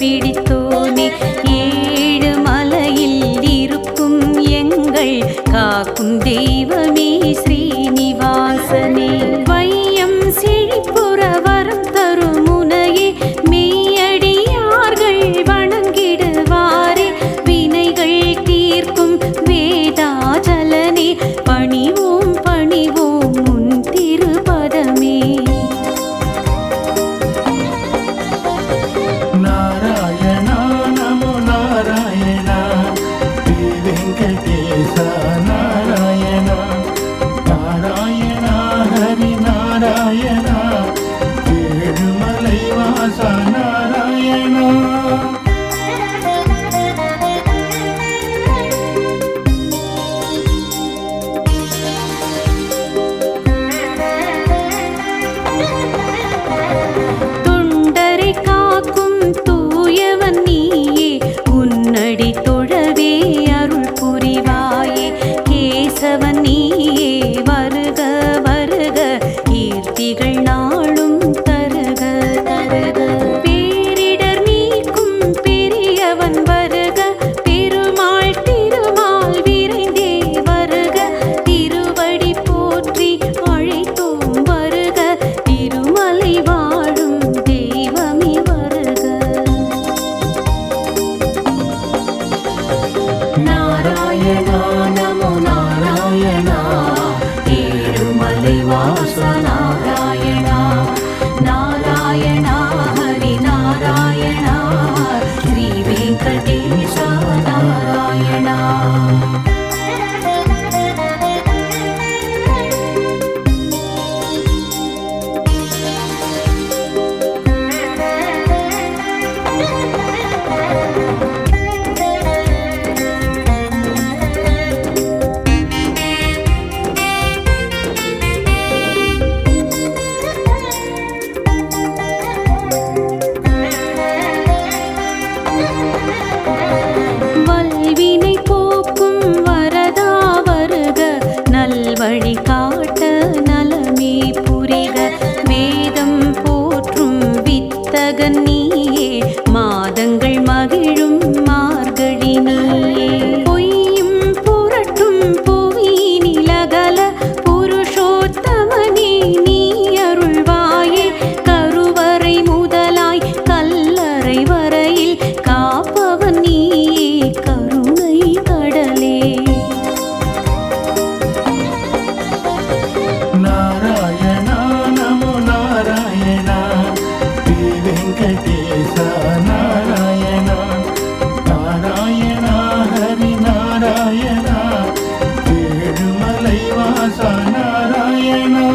பிடித்தோனே ஏழு மலையில் இருக்கும் எங்கள் காக்கும் தெய்வமே ஸ்ரீனிவாசனே வையம் செழிப்புற வரம் தரும் முனையே மெய்யடியார்கள் வணங்கிடுவாரே வினைகள் தீர்க்கும் வேதாஜலனே பணிவோம் பணிவோம் உன் திருப்பதமே நாராயணா நமோ நாராயணா ஸ்ரீ வெங்கடேச நாராயணா நாராயணா ஹரி நாராயணா ஏழுமலை வாச நாராயணா தொண்டரை காக்கும் தூயவன் நீயே உன்னடி தொழவே அருள் புரிவாயே கேசவன் நீயே வருக வருக கீர்த்திகள் நாளும் தருக தருக பேரிடர் நீக்கும் பெரியவன் வருக பெருமாள் திருமால் விரைந்தே வருக திருவடி போற்றி அழைத்தோம் வருக திருமலை வாழும் தெய்வமே வருக நாராயணா நமோ நாராயணா ஏழுமலை வாச நாராயணா நாராயணா ஹரி நாராயணா ஸ்ரீ வெங்கடேச நாராயணா வல்வினை போக்கும் வரதா வருக நல்வழி காட்ட நலமே புரிக வேதம் போற்றும் வித்தகன் நீயே மாதங்கள் மகிழும் மார்கழி நீயே பொய்யும் புரட்டும் புவியினிலகல புருஷோத்தமனே நீ அருள்வாயே கருவறை முதலாய் கல்லறை வரையில் காப்பவன் நீயே கருணை கடலே நாராயணா நமோ நாராயணா ஸ்ரீ வெங்கடேச நாராயணா நாராயணா ஹரி நாராயணா ஏழுமலை வாச நாராயணா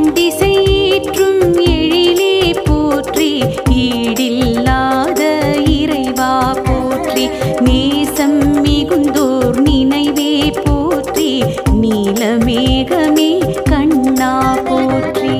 எண்டிசையேற்றும் எழிலே போற்றி ஈடில்லாத இறைவா போற்றி நேசம் மிகுந்தோர் நினைவே போற்றி நீலமேகமே கண்ணா போற்றி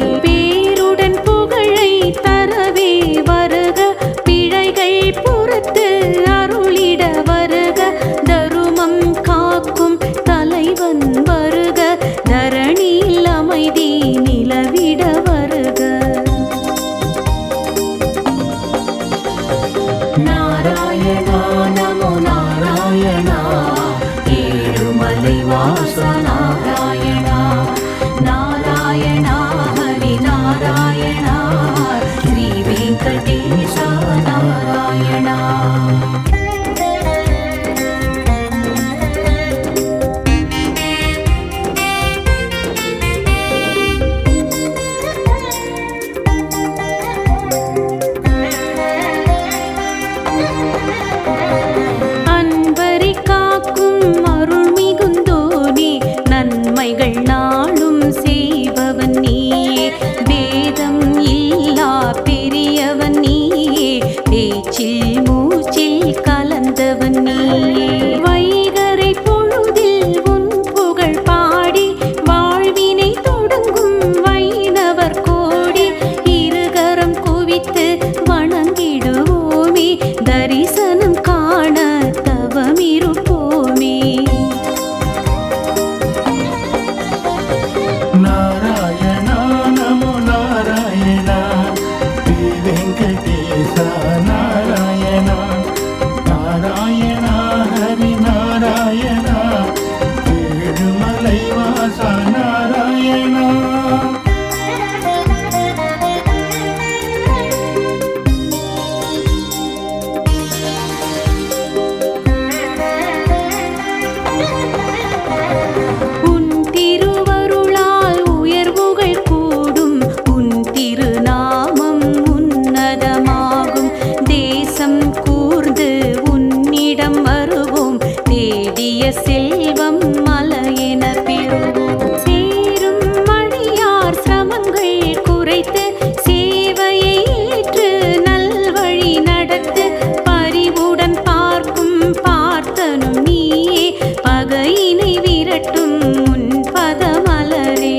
சிரமங்கள் குறைத்து சேவையை ஏற்று நல்வழி நடத்து பரிவுடன் பார்க்கும் பார்த்தனும் நீயே பகையினை விரட்டும் உன் பதமலரே.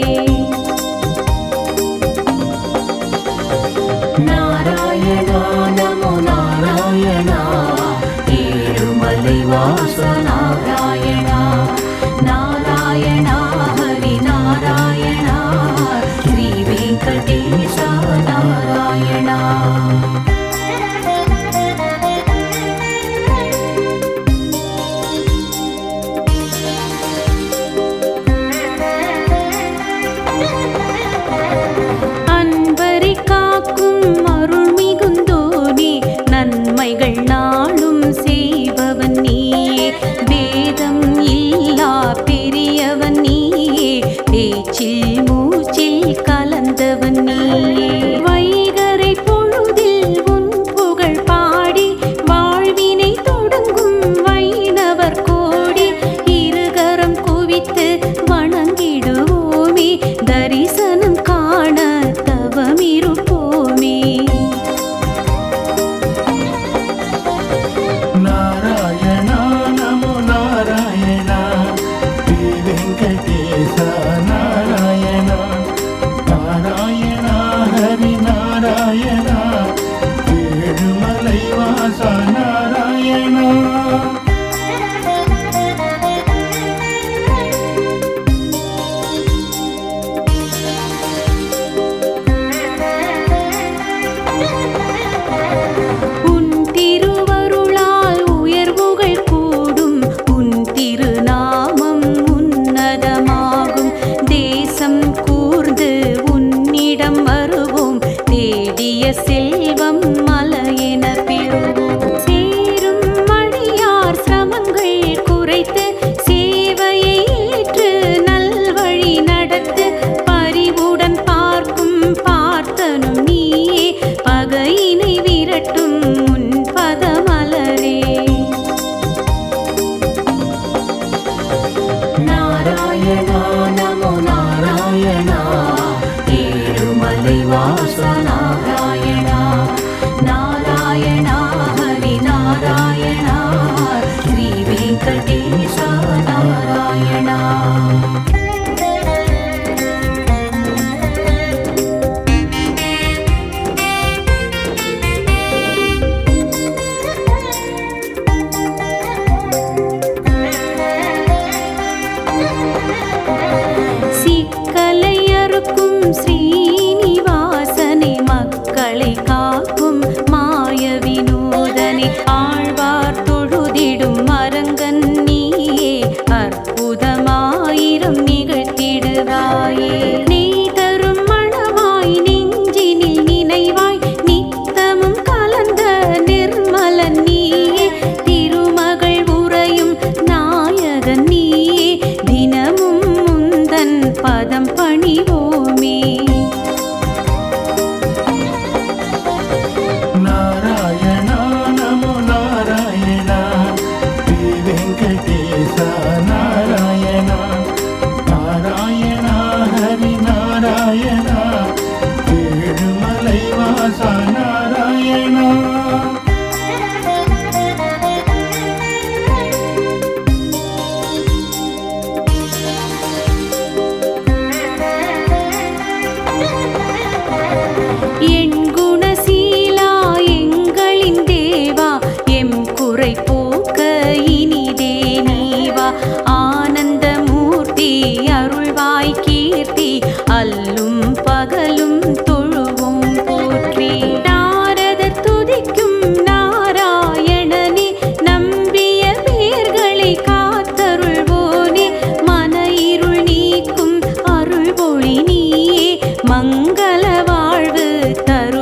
நாராயணா நமோ நாராயணா ஏழுமலை வாச நாராயணா நாராயணா ஹரி நாராயணா ஸ்ரீ வெங்கடேச நாராயணா. அன்பரை காக்கும் அருள் மிகுந்தோனே நன்மைகள் நாளும் செய்பவன் நீயே வேதம் இல்லா பெரியவன் நீயே பேச்சில் மூச்சில் கலந்தவன் நீயே வைகரை பொழுதில் உன் புகழ் பாடி வாழ்வினை தொடங்கும் வைணவர் கோடி இருகரம் குவித்து வணங்கிடுவோமே தரிசனம் காண தவமிருப்போமே. நாராயணா நமோ நாராயணா ஸ்ரீ வெங்கடேச நாராயணா நாராயணா ஹரி நாராயணா ஏழுமலை வாச நாராயணா. உன் திருவருளால் உயர்வுகள் கூடும் உன் திருநாமம் உன்னதமாகும் தேசம் கூர்ந்து உன்னிடம் வருவோம் தேடிய செல்வம் மலையென பெறுவோம் சேரும் அடியார் சிரமங்கள் குறைத்து சேவையை ஏற்று நல்வழி நடத்து பரிவுடன் பார்க்கும் பார்த்தனும் நீயே பகையினை விரட்டும் உன் பதமலரே. நாராயணா நமோ நாராயணா ஏழுமலை வாச நாராயணா நாராயணா ஹரி நாராயணா ஸ்ரீ வெங்கடேச நாராயணா. சிக்கலை அறுக்கும் ஸ்ரீனிவாசனே மக்களை காக்கும் மாய வினோதனே ஆழ்வார் தொழுதிடும் அரங்கன் நீயே அற்புதமாயிரம் நிகழ்த்திடுவாயே. நெய் தரும் மணமாய் நெஞ்சினில் நினைவாய் நித்தமும் கலந்த நிர்மலன் நீயே திருமகள் உறையும் நாயகன் நீயே தினமும் முந்தன் பதம் பணிவோமே. நாராயணா நமோ நாராயணா ஸ்ரீ வெங்கடேச நாராயணா நாராயணா ஹரி நாராயணா ஏழுமலை வாச நாராயணா. என் குணசீலா எங்களின் தேவா எம் குறை போக்க இனிதே நீவா ஆனந்த மூர்த்தி அருள்வாய் கீர்த்தி அல்லும் பகலும் தொழுவோம் போற்றி. நாரத துதிக்கும் நாராயணனே நம்பிய பேர்களை காத்தருள்வோனே மன இருள் நீக்கும் அருள் ஒளி நீயே மங்கள வாழ்வு தரு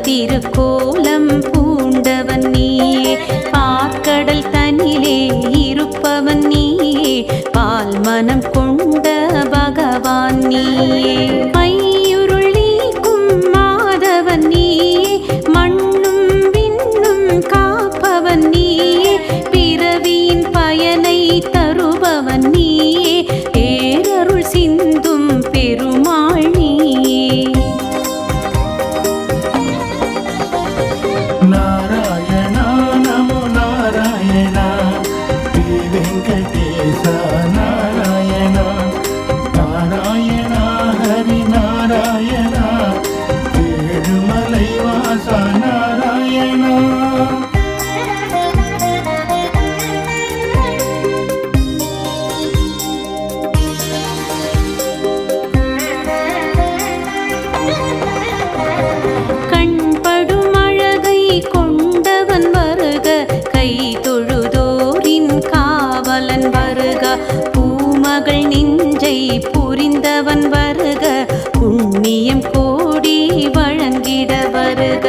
திருக்கோலம் பூண்டவன் நீயே பாற்கடல் தனிலே இருப்பவன் நீயே பால் மனம் கொண்ட பகவான் நீயே மையுருள் நீக்கும் மாதவன் நீயே மண்ணும் விண்ணும் காப்பவன் நீயே பிறவியின் பயனை தருபவன் நீயே பேரருள் சிந்தும் பெருமாள் நீயே நாராயணா நமோ நாராயணா ஸ்ரீ வெங்கடேச நாராயணா நாராயணா ஹரி நாராயணா ஏழுமலை வாச நாராயணா கண்படும் அழகை கொண்டவன் வருக கை தொழுதோரின் காவலன் வருக பூமகள் நெஞ்சை புரிந்தவன் வருக புண்ணியம் கோடி வழங்கிட வருக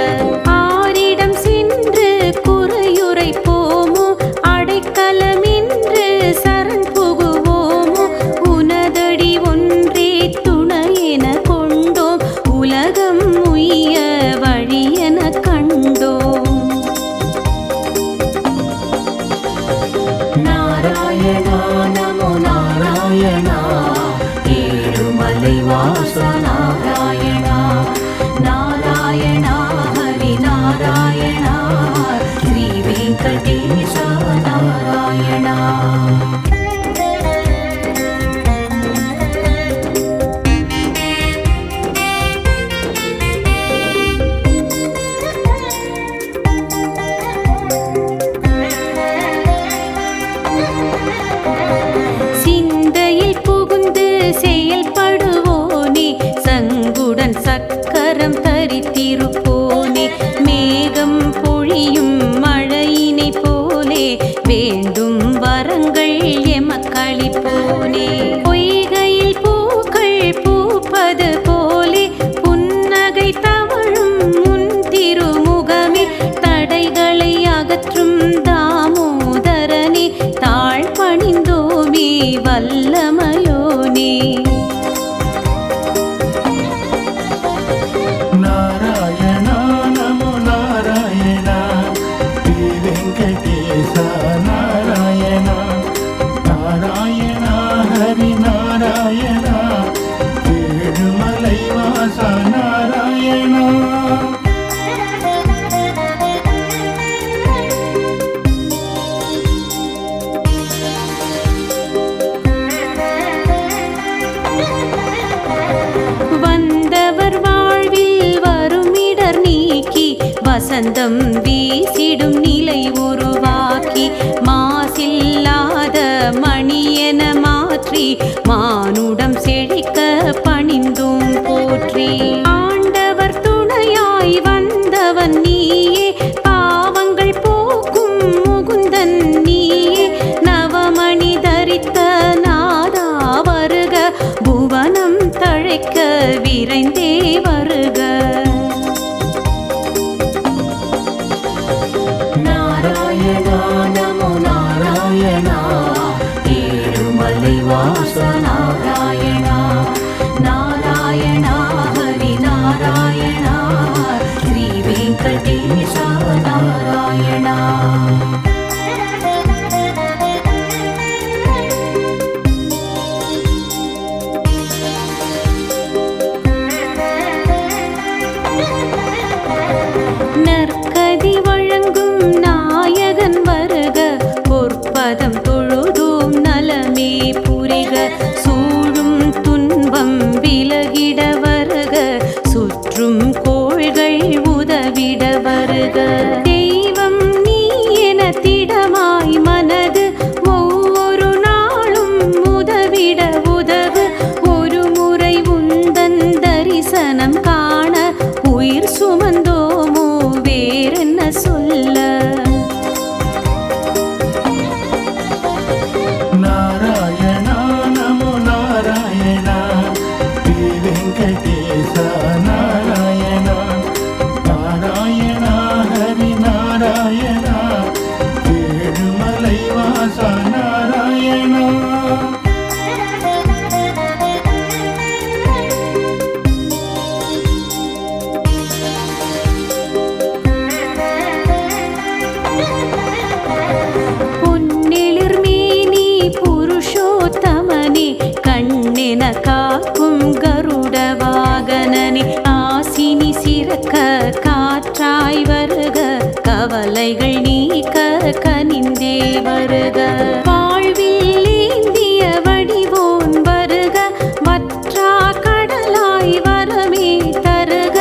ஆரிடம் சென்று குறையுரைப்போமோ அடைக்கலமென்று சரண் புகுவோமோ உனதடி ஒன்றே துணையென கொண்டோம் உலகம் உய்ய வழியென கண்டோம் நாராயணா நமோ நாராயணா ஏழுமலை வாச நாராயணா நாராயணா ஹரி நாராயணா ஸ்ரீ வெங்கடேச நாராயணா சிந்தையில் புகுந்து செயல்படுவோனே சங்குடன் சக்கரம் தரித்திருப்போனே மேகம் பொழியும் மழையினை போலே வேண்டும் வரங்கள் எமக்களிப்போனே பொய்கையில் பூக்கள் பூப்பது போலே புன்னகை தவழும் முன் திருமுகமே தடைகளை அகற்றும் தாமோதரனே தாழ் பணிந்தோமே வல்லமையோனே நாராயணா நமோ நாராயணா ஸ்ரீ வெங்கடேச நாராயணா நாராயணா ஹரி நாராயணா ஏழுமலை வாச நாராயணா வந்தவர் வாழ்வில் வருமிடர் நீக்கி வசந்தம் வீசிடும் நிலை உருவாக்கி மாசில்லாத மணியென மாற்றி மானுடம் செழிக்க பணிந்தும் போற்றி ஆண்டவர் துணையாய் வந்தவன் நீயே பாவங்கள் போக்கும் முகுந்தன் நீயே நவமணி தரித்த நாதா வருக புவனம் தழைக்க விரைந்தே வருக நாராயணா நமோ நாராயணா ஏழுமலை வாச நாராயணா நாராயணா ஹரி நாராயணா ஸ்ரீ வெங்கடேச நாராயணா ஸ்ரீனிவாச நாராயணா. பொன்னிலிர்மேனி புருஷோத்தமனே கண்ணென காக்கும் கருட வாகனனே ஆசினி சிறக்க காற்றாய் வருக கவலைகள் நீக்க கனிந்தே வருக வாழ்வில் ஏந்திய வடிவோன் வருக வற்றா கடலாய் வரமே தருக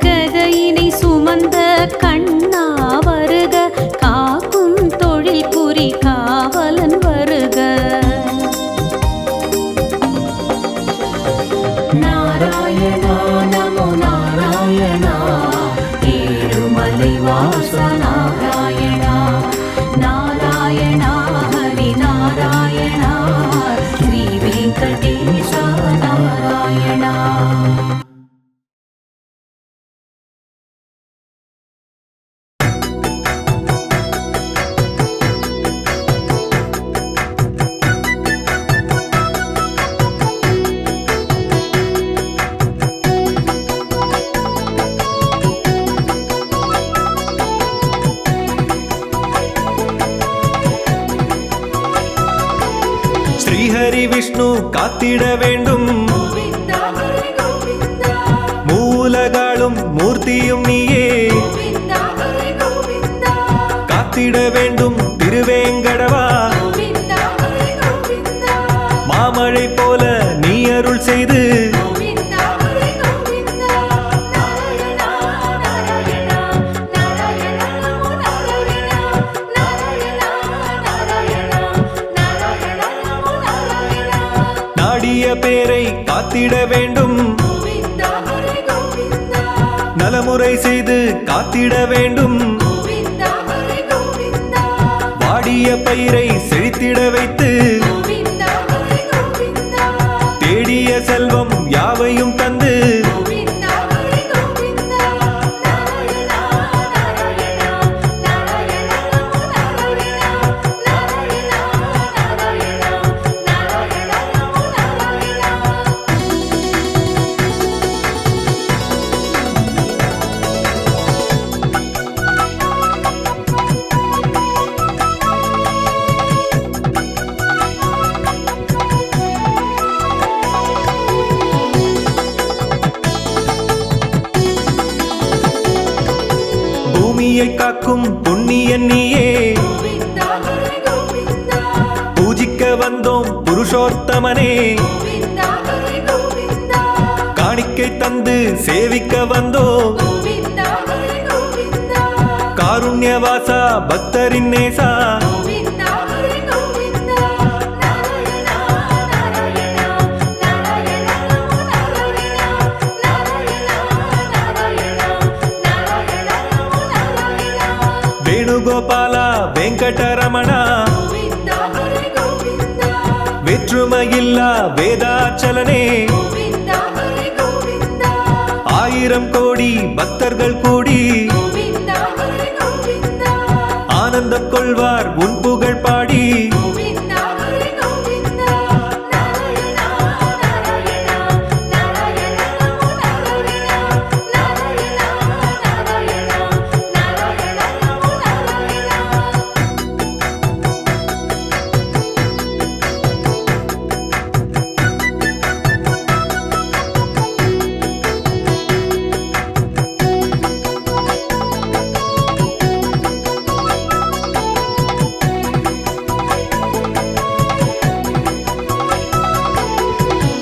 கதையினை சுமந்த கண்ணா வருக காக்கும் தொழில் புரி காவலன் வருக நாராயணா நமோ நாராயணா ஏழுமலை வாச நாராயணா நாராயணா ஹரி நாராயணா ஸ்ரீ வெங்கடேச நாராயணா. ஸ்ரீஹரி விஷ்ணு காத்திட வேண்டும் மூலகாலும் மூர்த்தியும் நீயே காத்திட வேண்டும் திருவேங்கடவா மாமழை போல நீ அருள் செய்து நாடிய பேரை காத்திட வேண்டும் நலமுறை செய்து காத்திட வேண்டும் வாடிய பயிரை செழித்திட வைத்து தேடிய செல்வம் யாவையும் தந்து பூமியை காக்கும் புண்ணியன் நீயே பூஜிக்க வந்தோம் புருஷோத்தமனே காணிக்கை தந்து சேவிக்க வந்தோம் காருண்யவாசா பக்தரின் நேசா வேணுகோபாலா வெங்கடரமணா வெற்றுமையில்லா வேதாச்சலனே ஆயிரம் கோடி பக்தர்கள் கூடி ஆனந்தம் கொள்வார் உன் புகழ் பாடி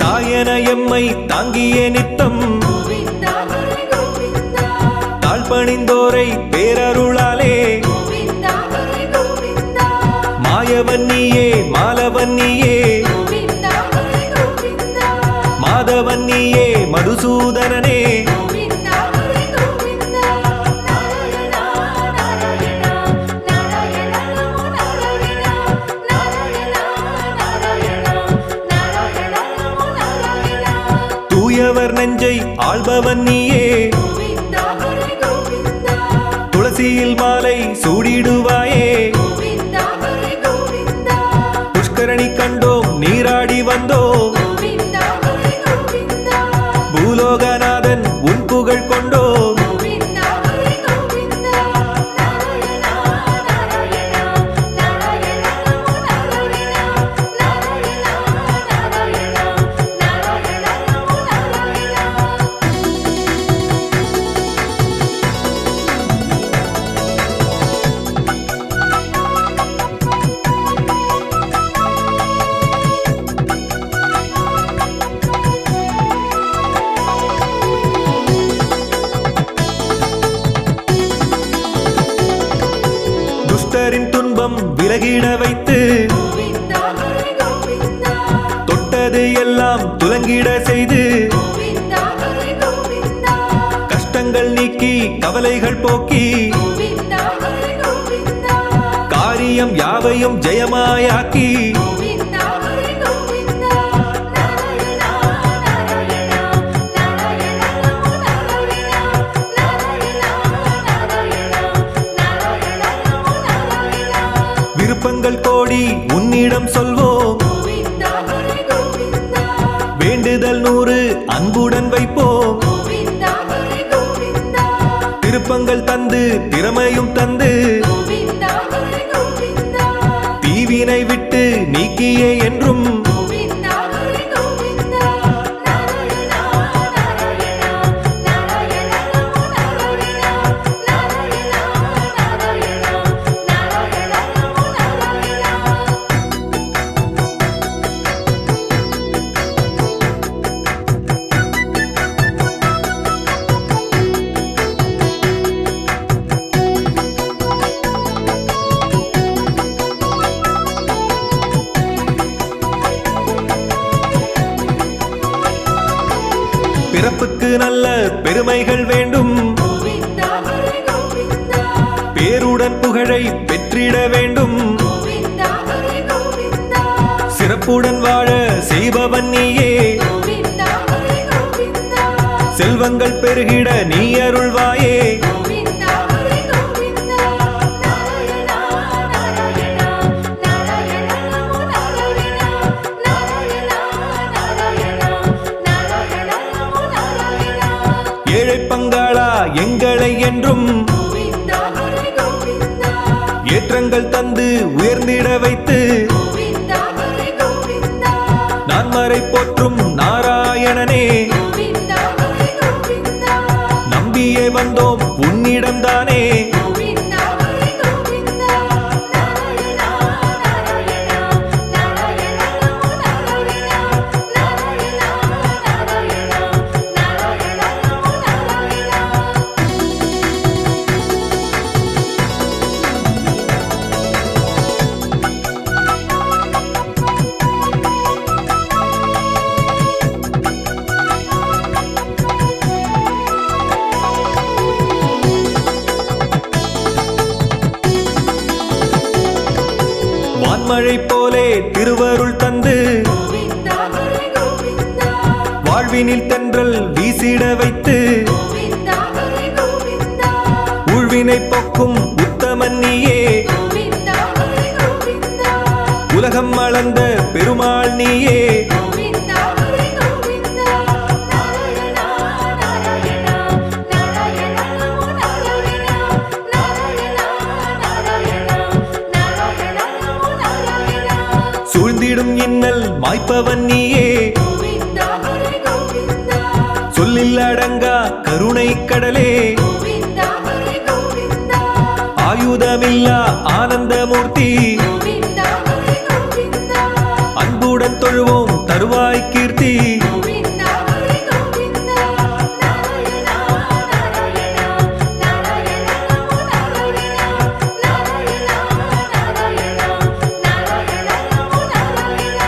தாயன எம்மை தாங்கிய நித்தம் தாழ்பணிந்தோரை பேரருளாலே மாயவன் நீயே மாலவன் நீயே மாதவன் நீயே மதுசூதனனே தூயவர் நெஞ்சை ஆள்பவன் நீயே துளசியில் மாலை சூடிடுவாயே தேடி வந்தோ கோவிந்தா ஹரி கோவிந்தா பூலோகநாதன் உன் புகழ் கொண்டோ கோவிந்தா ஹரி கோவிந்தா நாராயணா நாராயணா நாராயணா நாராயணா நாராயணா நாராயணா நாராயணா நாராயணா துஷ்டரின் துன்பம் விலகிட வைத்து கோவிந்தா ஹரி கோவிந்தா தொட்டது எல்லாம் துலங்கிட செய்து கோவிந்தா ஹரி கோவிந்தா கஷ்டங்கள் நீக்கி கவலைகள் போக்கி கோவிந்தா ஹரி கோவிந்தா காரியம் யாவையும் ஜெயமாயாக்கி கோவிந்தா ஹரி கோவிந்தா நாராயணா நாராயணா நாராயணா நாராயணா நாராயணா நாராயணா நாராயணா நாராயணா விருப்பங்கள் கோடி உன்னிடம் சொல்வோம் கோவிந்தா ஹரி கோவிந்தா வேண்டுதல் 100 அன்புடன் வைப்போம் கோவிந்தா ஹரி கோவிந்தா திருப்பங்கள் தந்து திறமையும் தந்து கோவிந்தா ஹரி கோவிந்தா தீவினை விட்டு நீக்கியே என்றும் கோவிந்தா ஹரி கோவிந்தா நாராயணா நாராயணா நாராயணா நாராயணா நாராயணா நாராயணா நாராயணா நாராயணா பிறப்புக்கு நல்ல பெருமைகள் வேண்டும் கோவிந்தா ஹரி கோவிந்தா பேருடன் புகழை பெற்றிட வேண்டும் கோவிந்தா ஹரி கோவிந்தா சிறப்புடன் வாழ செய்பவன் நீயே கோவிந்தா ஹரி கோவிந்தா செல்வங்கள் பெருகிட நீ அருள்வாயே கோவிந்தா ஹரி கோவிந்தா நாராயணா நாராயணா நாராயணா நாராயணா நாராயணா நாராயணா நாராயணா நாராயணா ஏழை பங்காளா எங்களை என்றும் கோவிந்தா ஹரி கோவிந்தா ஏற்றங்கள் தந்து உயர்ந்திட வைத்து கோவிந்தா ஹரி கோவிந்தா நான் மறை போற்றும் நாராயணனே கோவிந்தா ஹரி கோவிந்தா நம்பியே வந்தோம் உன்னிடம்தானே கோவிந்தா ஹரி கோவிந்தா நாராயணா நாராயணா நாராயணா நாராயணா நாராயணா நாராயணா நாராயணா நாராயணா வான்மழை போலே திருவருள் தந்து கோவிந்தா ஹரி கோவிந்தா வாழ்வினில் தென்றல் வீசிட வைத்து கோவிந்தா ஹரி கோவிந்தா ஊழ்வினை போக்கும் உத்தமன் நீயே கோவிந்தா ஹரி கோவிந்தா உலகம் அளந்த பெருமாள் நீயே கோவிந்தா ஹரி கோவிந்தா நாராயணா நாராயணா நாராயணா நாராயணா நாராயணா நாராயணா நாராயணா நாராயணா சூழ்ந்திடும் இன்னல் மாய்ப்பவன் நீயே கோவிந்தா ஹரி கோவிந்தா சொல்லில் அடங்கா கருணை கடலே கோவிந்தா ஹரி கோவிந்தா ஆயுதமில்லா ஆனந்தமூர்த்தி கோவிந்தா ஹரி கோவிந்தா அன்புடன் தொழுவோம் தருவாய் கீர்த்தி கோவிந்தா ஹரி கோவிந்தா நாராயணா நாராயணா நாராயணா நாராயணா நாராயணா நாராயணா நாராயணா நாராயணா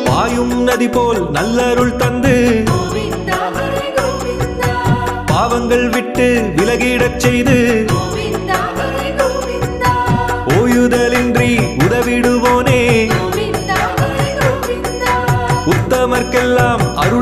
பாயும் நதி போல் நல்லருள் தந்து கோவிந்தா ஹரி கோவிந்தா பாவங்கள் விட்டு விலகிடச் செய்து கோவிந்தா ஹரி கோவிந்தா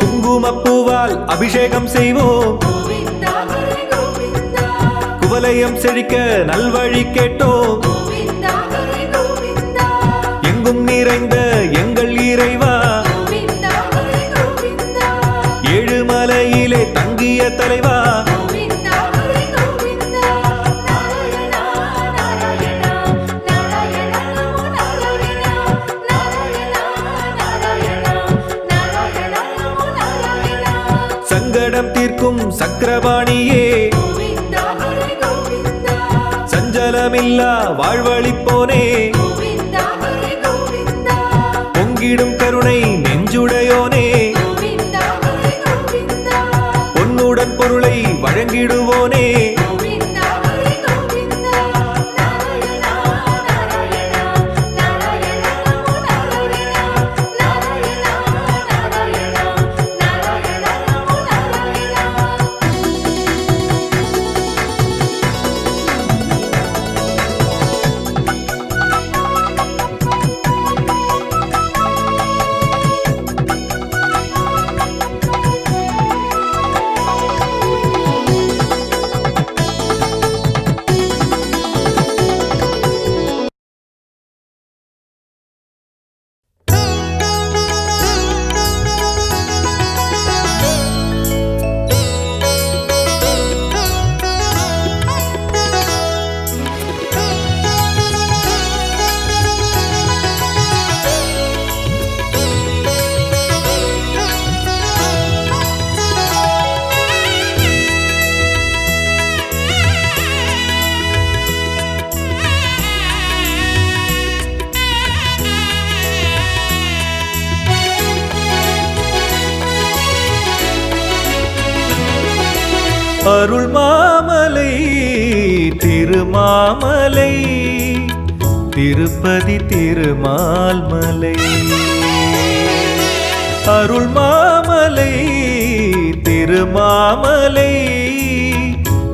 குங்குமப்பூவால் அபிஷேகம் செய்வோம் கோவிந்தா ஹரி கோவிந்தா குவலயம் செழிக்க நல்வழி கேட்டோம் கோவிந்தா ஹரி கோவிந்தா எங்கும் நிறைந்த எங்கள் இறைவா கோவிந்தா ஹரி கோவிந்தா ஏழுமலையிலே தங்கிய தலைவா கோவிந்தா ஹரி கோவிந்தா நாராயணா நாராயணா நாராயணா நமோ நாராயணா நாராயணா நாராயணா நாராயணா நமோ நாராயணா சங்கடம் தீர்க்கும் சக்கரபாணியே கோவிந்தா ஹரி கோவிந்தா சஞ்சலமில்லா வாழ்வழிப்போனே கோவிந்தா ஹரி கோவிந்தா பொங்கிடும் கருணை நெஞ்சுடையோனே கோவிந்தா ஹரி கோவிந்தா பொன்னுடன் பொருளை வழங்கிடுவோனே கோவிந்தா ஹரி கோவிந்தா நாராயணா நாராயணா நாராயணா நமோ நாராயணா நாராயணா நாராயணா நாராயணா நமோ நாராயணா அருள் மாமலை திருமாமலை திருப்பதி திருமால் மலை. அருள் மாமலை திருமாமலை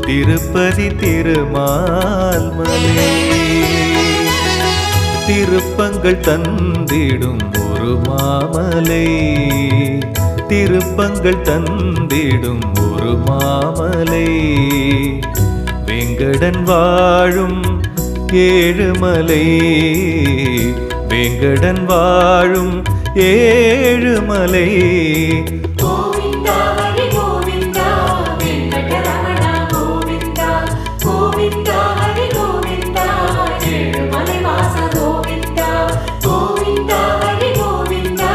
திருப்பதி திருமால் மலை. திருப்பங்கள் தந்திடும் ஒரு மாமலை, திருப்பங்கள் தந்திடும் ஒரு மாமலை. வேங்கடன் வாழும் ஏழுமலை, வேங்கடன் வாழும் ஏழுமலை. கோவிந்தா ஹரி கோவிந்தா வெங்கடரமண கோவிந்தா, கோவிந்தா ஹரி கோவிந்தா ஏழுமலை வாச கோவிந்தா, கோவிந்தா ஹரி கோவிந்தா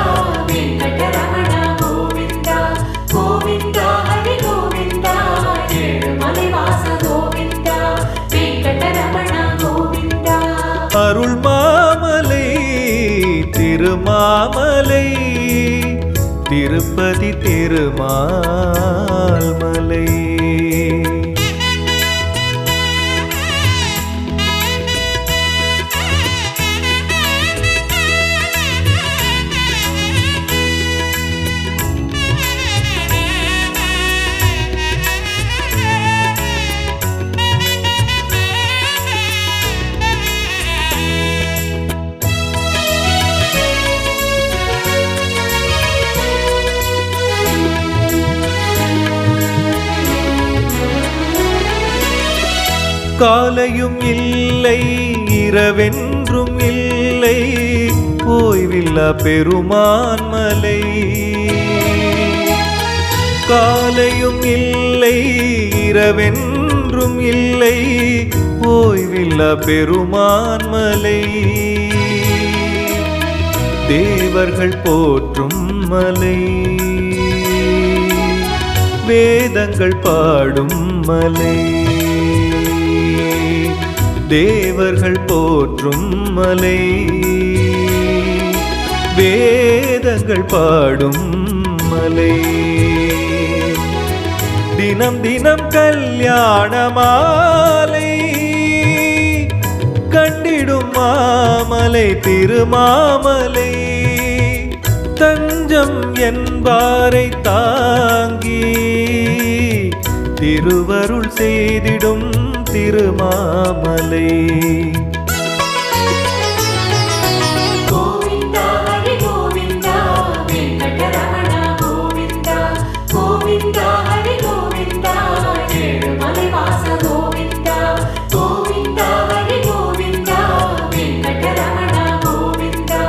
வெங்கடரமண கோவிந்தா, கோவிந்தா ஹரி கோவிந்தா ஏழுமலை வாச கோவிந்தா வெங்கடரமண கோவிந்தா. அருள் மாமலை திருமாமலை திருப்பதி திருமால் மலை. காலையும் இல்லை இரவென்றும் இல்லை ஓய்வில்லா பெருமான் மலை. காலையும் இல்லை இரவென்றும் இல்லை ஓய்வில்லா பெருமான் மலை. தேவர்கள் போற்றும் மலை, வேதங்கள் பாடும் மலை. தேவர்கள் போற்றும் மலை, வேதங்கள் பாடும் மலை. தினம் தினம் கல்யாண மாலை கண்டிடும் மாமலை திருமாமலை. தஞ்சம் என்பாரை தாங்கி திருவருள் செய்திடும் திருமாமலை. கோவிந்தா ஹரி கோவிந்தா வெங்கடரமண கோவிந்தா, கோவிந்தா ஹரி கோவிந்தா ஏழுமலை வாச கோவிந்தா, கோவிந்தா ஹரி கோவிந்தா வெங்கடரமண கோவிந்தா,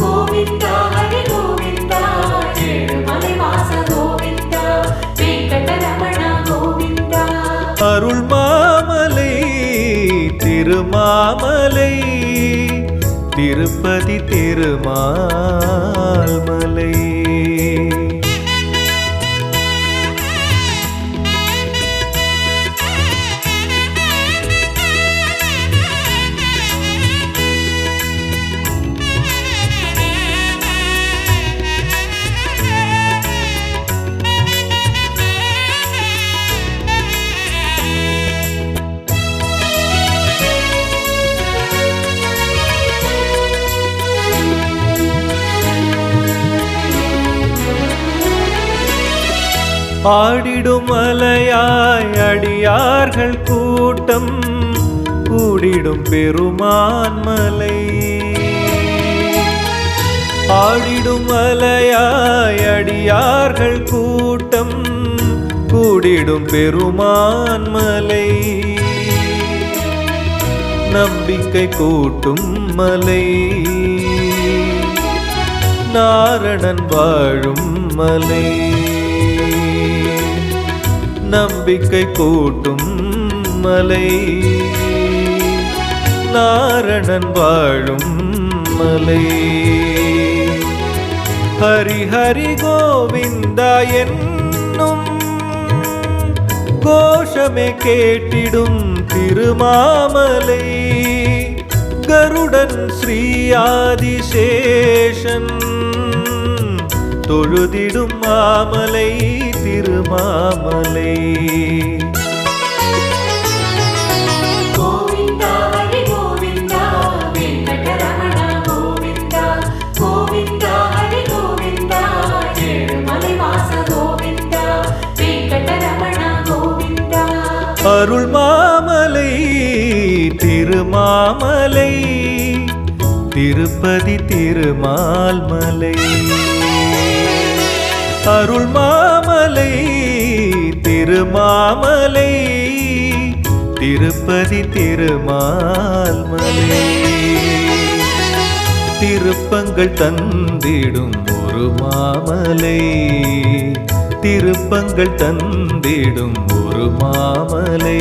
கோவிந்தா ஹரி கோவிந்தா ஏழுமலை வாச கோவிந்தா வெங்கடரமண கோவிந்தா. அருள் மாமலை திருமாமலை திருப்பதி திருமால் மலை. ஆடிடும் அலையாய் அடியார்கள் கூட்டம் கூடிடும் பெருமான் மலை. ஆடிடும் அலையாய் அடியார்கள் கூட்டம் கூடிடும் பெருமான் மலை. நம்பிக்கை கூட்டும் மலை, நாரணன் வாழும் மலை. நம்பிக்கை கூட்டும் மலை, நாரணன் வாழும் மலை. ஹரி ஹரி கோவிந்தா என்னும் கோஷமே கேட்டிடும் திருமாமலை. கருடன் ஸ்ரீ ஆதிசேஷன் தொழுதிடும் மாமலை திருமாமலை. அருள் மாமலை திருமாமலை திருப்பதி திருமால் மலை. அருள் மாமலை திருமாமலை திருப்பதி திருமால் மலை. திருப்பங்கள் தந்திடும் ஒரு மாமலை, திருப்பங்கள் தந்திடும் ஒரு மாமலை.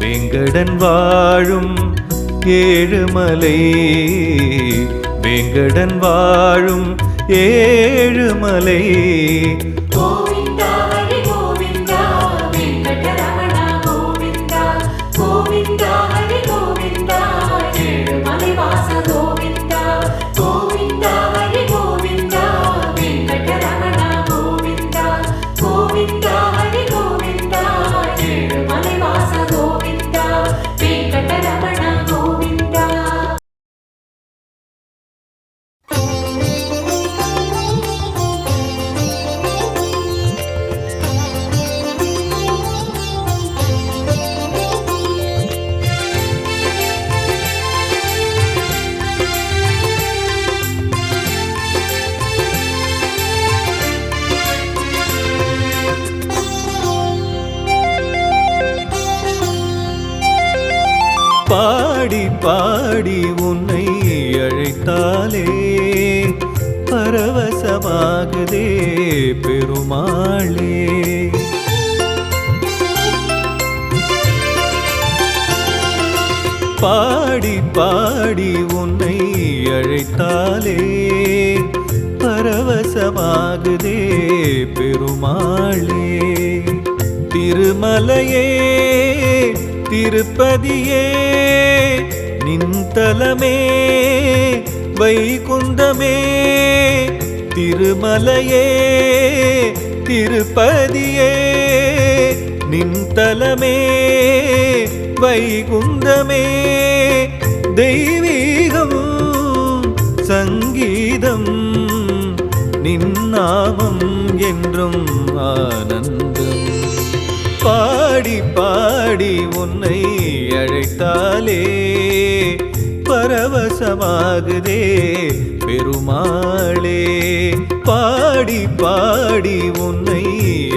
வேங்கடன் வாழும் ஏழுமலை, வேங்கடன் வாழும் ஏழுமலை. கோவிந்தா ஹரி கோவிந்தா வெங்கடரமணா கோவிந்தா. கோவிந்தா ஹரி கோவிந்தா ஏழுமலை வாச கோவிந்தா. கோவிந்தா ஹரி கோவிந்தா வெங்கடரமணா கோவிந்தா. கோவிந்தா ஹரி கோவிந்தா ஏழுமலை வாச கோவிந்தா. வெங்கடரமணா கோவிந்தா. பாடி பாடி உன்னை அழைத்தாலே பரவசமாகுதே பெருமாளே. பாடி பாடி உன்னை அழைத்தாலே பரவசமாகுதே பெருமாளே. திருமலையே திருப்பதியே நின்தலமே வைகுந்தமே. திருமலையே திருப்பதியே நின்தலமே வைகுந்தமே. தெய்வீகம் சங்கீதம் நின்னாமம் என்றும் ஆனந்தம். பாடி பாடி உன்னை அழைத்தாலே பரவசமாகுதே பெருமாளே. பாடி பாடி உன்னை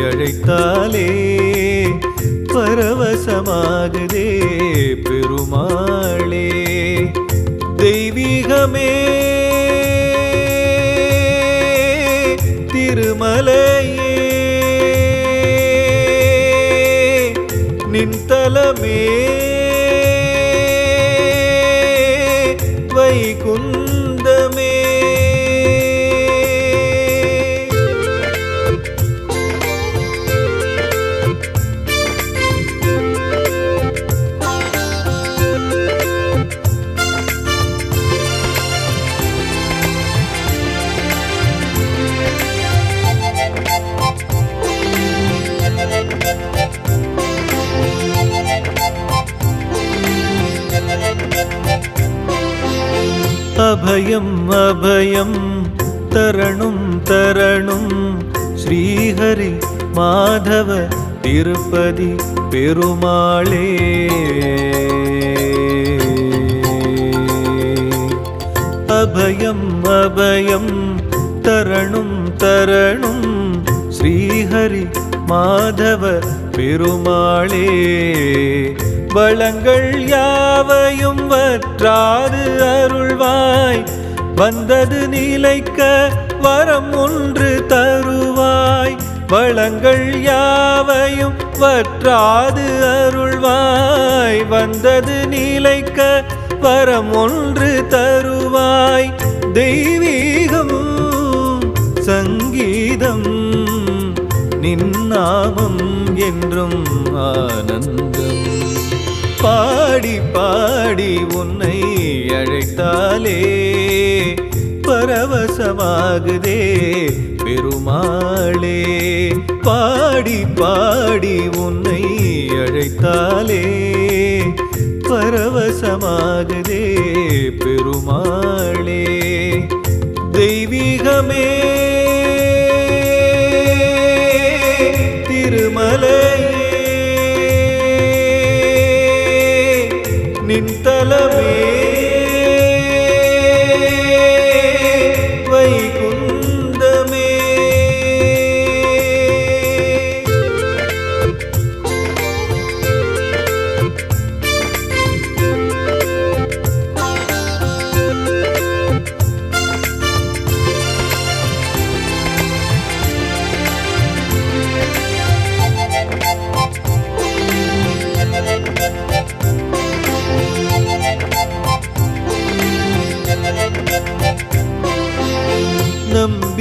அழைத்தாலே பரவசமாகுதே பெருமாளே. தெய்வீகமே திருமலையே நின்தலமே வைகுந்தமே. அபயம் அபயம் தரணும் தரணும் ஸ்ரீஹரி மாதவ திருப்பதி பெருமாளே. அபயம் அபயம் தரணும் தரணும் ஸ்ரீஹரி மாதவ பெருமாளே. வளங்கள் யாவையும் வற்றாது அருள்வாய், வந்தது நிலைக்க வரம் ஒன்று தருவாய். வளங்கள் யாவையும் வற்றாது அருள்வாய், வந்தது நிலைக்க வரம் ஒன்று தருவாய். தெய்வீகம் சங்கீதம் நின்னாமம் என்றும் ஆனந்தம். பாடி பாடி உன்னை அழைத்தாலே பரவசமாகுதே பெருமாளே. பாடி பாடி உன்னை அழைத்தாலே பரவசமாகுதே பெருமாளே. தெய்வீகமே திருமலையே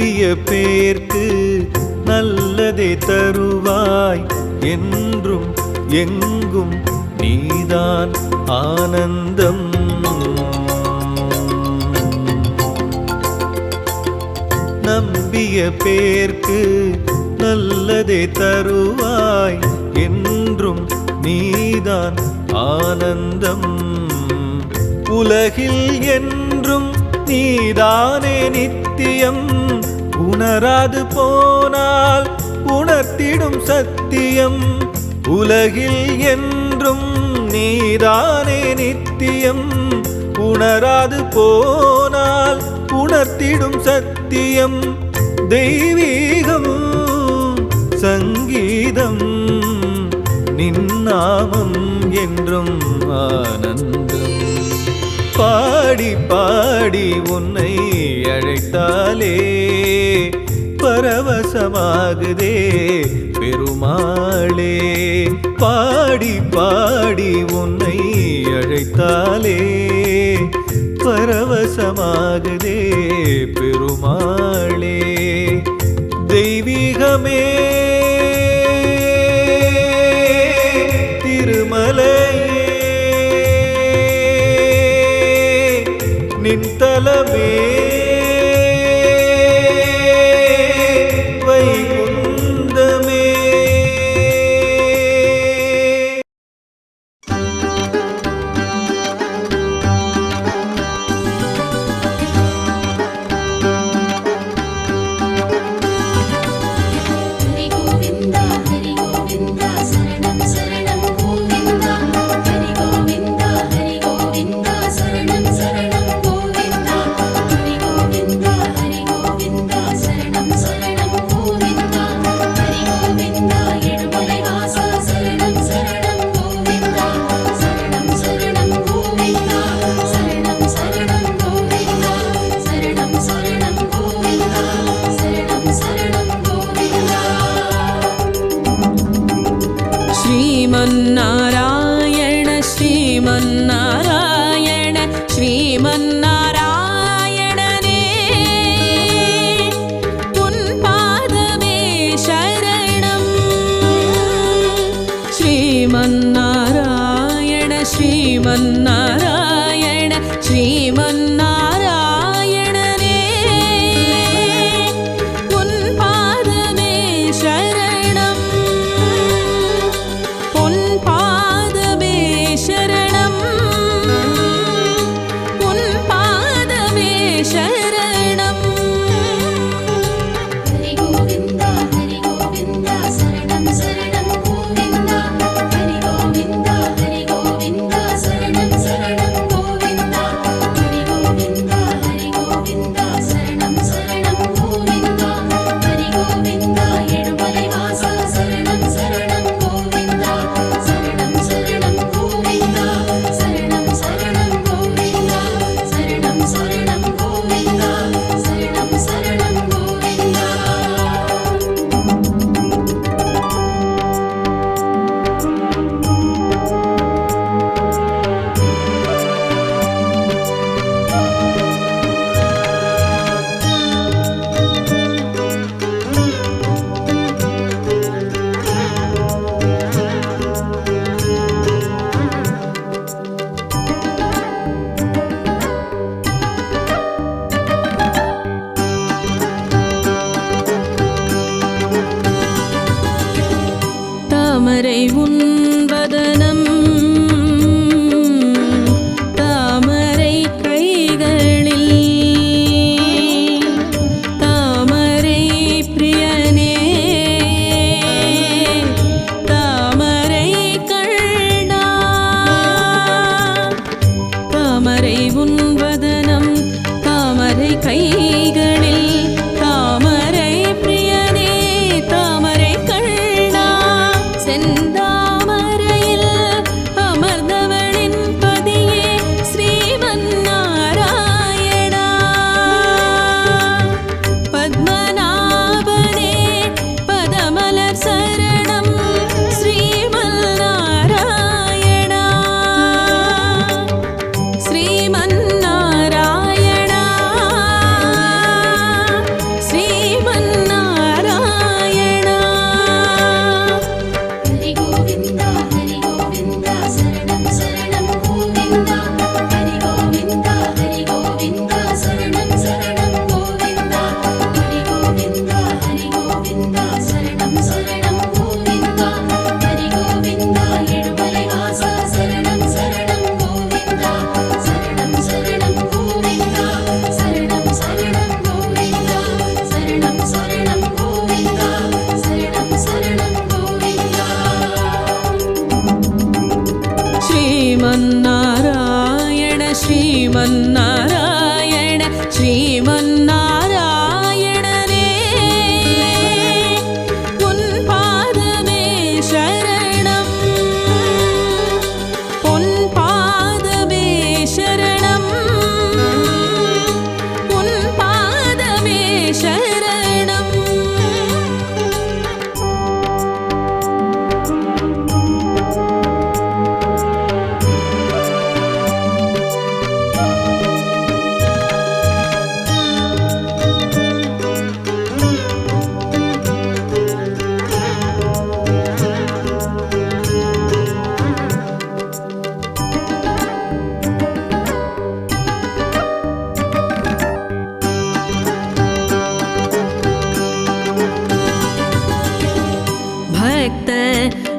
நம்பிய பேர்க்கு நல்லதே தருவாய் என்றும் எங்கும் நீதான் ஆனந்தம். நம்பிய பேர்க்கு நல்லதே தருவாய் என்றும் நீதான் ஆனந்தம். உலகில் என்றும் நீதானே நித்தியம், உணராது போனால் உணர்த்திடும் சத்தியம். உலகில் என்றும் நீதானே நித்தியம், உணராது போனால் உணர்த்திடும் சத்தியம். தெய்வீகம் சங்கீதம் நின்னாமம் என்றும் ஆனந்தம். பாடி பாடி உன்னை அழைத்தாலே பரவசமாகுதே பெருமாளே. பாடி பாடி உன்னை அழைத்தாலே பரவசமாகுதே பெருமாளே. தெய்வீகமே திருமலையே, நின்தலமே வைகுந்தமே.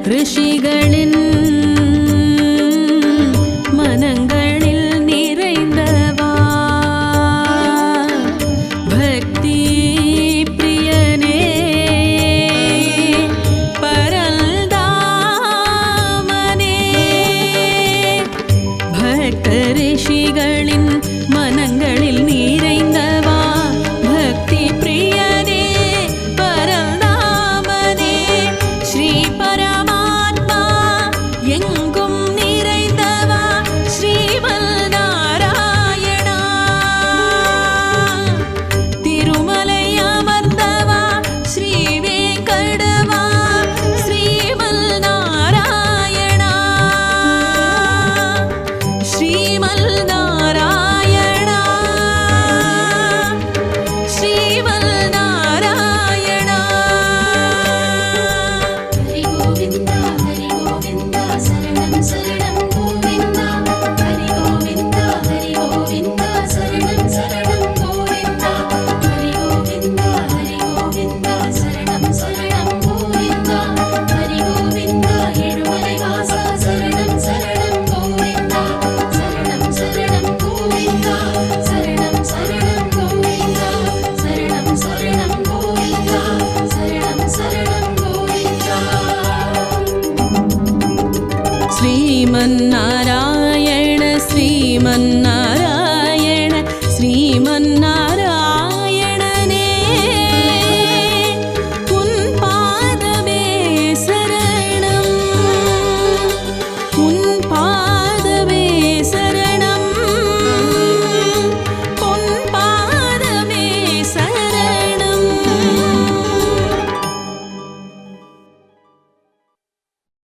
ரிஷிகளின் மனங்களில் நிறைந்தவா பக்தி பிரியனே பரந்தாமனே பக்த ரிஷிகளின் மனங்களில் நிறைந்தவா பக்தி பிரியனே பரந்தாமனே ஸ்ரீ பரமாத்மா எங்கும் நிறைந்தவா ஸ்ரீமல் நாராயணா திருமலை அமர்ந்தவா ஸ்ரீ வெங்கடவா ஸ்ரீமல் நாராயணா ஸ்ரீமல் நாராயணா ஸ்ரீமல்